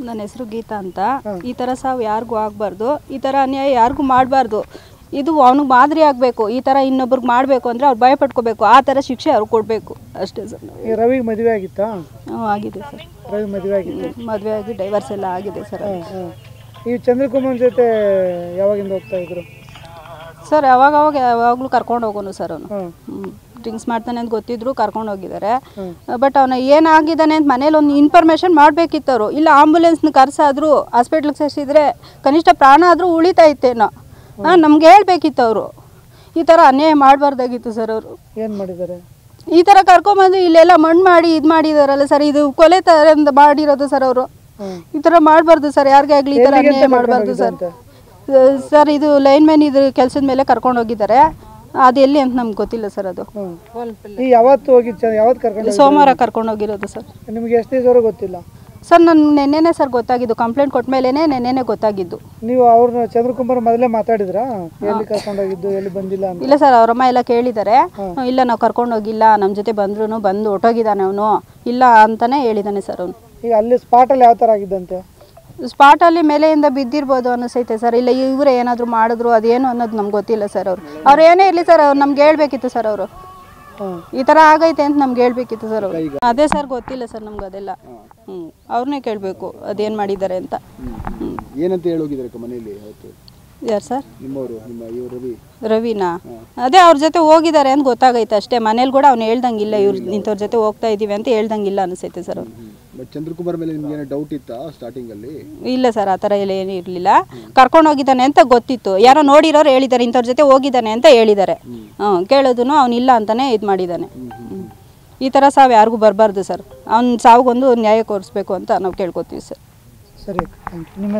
ನನ್ನ ಹೆಸರು ಗೀತಾ ಅಂತ. ಈ ಥರ ಸಾವು ಯಾರಿಗೂ ಆಗಬಾರ್ದು, ಈ ಥರ ಅನ್ಯಾಯ ಯಾರಿಗೂ ಮಾಡಬಾರ್ದು. ಇದು ಅವನಿಗೆ ಮಾದರಿ ಆಗಬೇಕು. ಈ ಥರ ಇನ್ನೊಬ್ರಿಗೆ ಮಾಡಬೇಕು ಅಂದರೆ ಅವ್ರು ಭಯಪಟ್ಕೋಬೇಕು. ಆ ಥರ ಶಿಕ್ಷೆ ಅವ್ರು ಕೊಡಬೇಕು ಅಷ್ಟೇ ಸರ್. ರವಿಗೆ ಮದುವೆ ಆಗಿತ್ತಾ? ಆಗಿದೆ ಸರ್. ರವಿ ಮದುವೆ ಆಗಿದೆ? ಮದುವೆ ಆಗಿ ಡೈವರ್ಸ್ ಎಲ್ಲ ಆಗಿದೆ ಸರ್. ಈ ಚಂದ್ರಕುಮಾರ್ ಜೊತೆ ಯಾವಾಗಿಂದ ಹೋಗ್ತಾ ಇದ್ರು ಸರ್? ಯಾವಾಗಲೂ ಕರ್ಕೊಂಡು ಹೋಗೋನು ಸರ್. ಅವನು ಡ್ರಿಂಕ್ಸ್ ಮಾಡ್ತಾನೆ ಅಂತ ಗೊತ್ತಿದ್ರು ಕರ್ಕೊಂಡು ಹೋಗಿದ್ದಾರೆ. ಬಟ್ ಅವನ ಏನಾಗಿದ್ದಾನೆ ಅಂತ ಮನೇಲಿ ಒಂದು ಇನ್ಫಾರ್ಮೇಷನ್ ಮಾಡಬೇಕಿತ್ತು ಅವರು. ಇಲ್ಲ ಆಂಬುಲೆನ್ಸ್ನ ಕರ್ಸಾದ್ರು ಹಾಸ್ಪಿಟ್ಲಿಗೆ ಸೇರಿಸಿದ್ರೆ ಕನಿಷ್ಠ ಪ್ರಾಣ ಆದರೂ ಉಳಿತಾ ಇತ್ತೇನೋ. ನಮ್ಗೆ ಹೇಳ್ಬೇಕಿತ್ತು ಅವರು. ಈ ಥರ ಅನ್ಯಾಯ ಮಾಡಬಾರ್ದಾಗಿತ್ತು ಸರ್. ಅವರು ಏನು ಮಾಡಿದ್ದಾರೆ? ಈ ಥರ ಕರ್ಕೊಂಬಂದು ಇಲ್ಲೆಲ್ಲ ಮಣ್ಣು ಮಾಡಿ ಇದು ಮಾಡಿದಾರಲ್ಲ ಸರ್. ಇದು ಕೊಲೆ ಥರ ಮಾಡಿರೋದು ಸರ್. ಅವರು ಈ ಥರ ಮಾಡಬಾರ್ದು ಸರ್. ಯಾರಿಗೇ ಆಗಲಿ ಈ ಥರ ಅನ್ಯಾಯ ಮಾಡಬಾರ್ದು ಸರ್. ಸರ್ ಇದು ಲೈನ್ ಮ್ಯಾನ್ ಇದು ಕೆಲಸದ ಮೇಲೆ ಕರ್ಕೊಂಡು ಹೋಗಿದ್ದಾರೆ. ಅದು ಎಲ್ಲಿ ಅಂತ ನಮ್ಗೆ ಗೊತ್ತಿಲ್ಲ ಸರ್. ಅದು ಯಾವತ್ತು ಹೋಗಿದ್ದು? ಯಾವತ್ತು ಕರ್ಕೊಂಡು? ಸೋಮವಾರ ಕರ್ಕೊಂಡು ಹೋಗಿರೋದು ಸರ್. ನಿಮಗೆ ಎಷ್ಟು ದಿವಸ ಗೊತ್ತಿಲ್ಲ? ಸರ್ ನನಗೆ ನೆನ್ನೆನೇ ಸರ್ ಗೊತ್ತಾಗಿದ್ದು. ಕಂಪ್ಲೇಂಟ್ ಕೊಟ್ಟ ಮೇಲೇ ನೆನ್ನೆನೇ ಗೊತ್ತಾಗಿದ್ದು. ನೀವು ಅವ್ರನ್ನ ಚಂದ್ರಕುಮಾರ್ ಮೊದಲೇ ಮಾತಾಡಿದ್ರಾ? ಎಲ್ಲಿ ಕರ್ಕೊಂಡು ಹೋಗಿದ್ದು, ಎಲ್ಲಿ ಬಂದಿಲ್ಲ ಅಂತ? ಇಲ್ಲ ಸರ್, ಅವರಮ್ಮ ಎಲ್ಲ ಕೇಳಿದ್ದಾರೆ. ಇಲ್ಲ ನಾವು ಕರ್ಕೊಂಡು ಹೋಗಿಲ್ಲ, ನಮ್ಮ ಜೊತೆ ಬಂದು ಹೊಟ್ಟೋಗಿದ್ದಾನೆ ಅವನು, ಇಲ್ಲ ಅಂತಾನೆ ಹೇಳಿದ್ದಾನೆ ಸರ್. ಅವನು ಈಗ ಅಲ್ಲಿ ಸ್ಪಾಟಲ್ಲಿ ಯಾವ ಥರ ಆಗಿದ್ದಂತೆ? ಸ್ಪಾಟಲ್ಲಿ ಮೇಲೆಯಿಂದ ಬಿದ್ದಿರ್ಬೋದು ಅನ್ನಿಸೈತೆ ಸರ್. ಇಲ್ಲ ಇವರೇ ಏನಾದರೂ ಮಾಡಿದ್ರು ಅದೇನು ಅನ್ನೋದು ನಮ್ಗೆ ಗೊತ್ತಿಲ್ಲ ಸರ್. ಅವ್ರು ಏನೇ ಇರಲಿ ಸರ್, ಅವ್ರು ನಮ್ಗೆ ಹೇಳ್ಬೇಕಿತ್ತು ಸರ್. ಅವರು ಈ ಥರ ಆಗೈತೆ ಅಂತ ನಮ್ಗೆ ಹೇಳ್ಬೇಕಿತ್ತು ಸರ್. ಅವರು ಅದೇ ಸರ್ ಗೊತ್ತಿಲ್ಲ ಸರ್ ನಮ್ಗೆ ಅದೆಲ್ಲ. ಅವ್ರನ್ನೇ ಕೇಳಬೇಕು ಅದೇನು ಮಾಡಿದ್ದಾರೆ ಅಂತ. ಏನಂತ ಹೇಳೋಗಿದ್ದಾರೆ ಮನೆಯಲ್ಲಿ? ಯಾರು ಸರ್? ರವಿ. ರವಿನಾ? ಅದೇ ಅವ್ರ ಜೊತೆ ಹೋಗಿದ್ದಾರೆ ಅಂತ ಗೊತ್ತಾಗೈತೆ ಅಷ್ಟೇ. ಮನೇಲಿ ಕೂಡ ಅವ್ನು ಹೇಳ್ದಂಗಿಲ್ಲ ಇವ್ರು ಇಂಥವ್ರ ಜೊತೆ ಹೋಗ್ತಾ ಇದ್ದೀವಿ ಅಂತ ಹೇಳ್ದಂಗಿಲ್ಲ ಅನಿಸೈತೆ ಸರ್. ಅವ್ರು ಚಂದ್ರಕುಮಾರ್ ಮೇಲೆ ನಿಮ್ಗೆ ಏನೋ ಡೌಟ್ ಇತ್ತಾ ಸ್ಟಾರ್ಟಿಂಗ್ ಅಲ್ಲಿ? ಇಲ್ಲ ಸರ್, ಆ ಥರ ಎಲ್ಲ ಏನೂ ಇರಲಿಲ್ಲ. ಕರ್ಕೊಂಡು ಹೋಗಿದ್ದಾನೆ ಅಂತ ಗೊತ್ತಿತ್ತು. ಯಾರೋ ನೋಡಿರೋರು ಹೇಳಿದ್ದಾರೆ ಇಂಥವ್ರ ಜೊತೆ ಹೋಗಿದ್ದಾನೆ ಅಂತ ಹೇಳಿದ್ದಾರೆ. ಕೇಳೋದು ಅವನಿಲ್ಲ ಅಂತಾನೆ ಇದು ಮಾಡಿದ್ದಾನೆ. ಈ ಥರ ಸಾವು ಯಾರಿಗೂ ಬರಬಾರ್ದು ಸರ್. ಅವ್ನ ಸಾವುಗೊಂದು ನ್ಯಾಯ ಕೋರಿಸ್ಬೇಕು ಅಂತ ನಾವು ಕೇಳ್ಕೊತೀವಿ ಸರ್. ಸರಿ, ನಿಮ್ಮ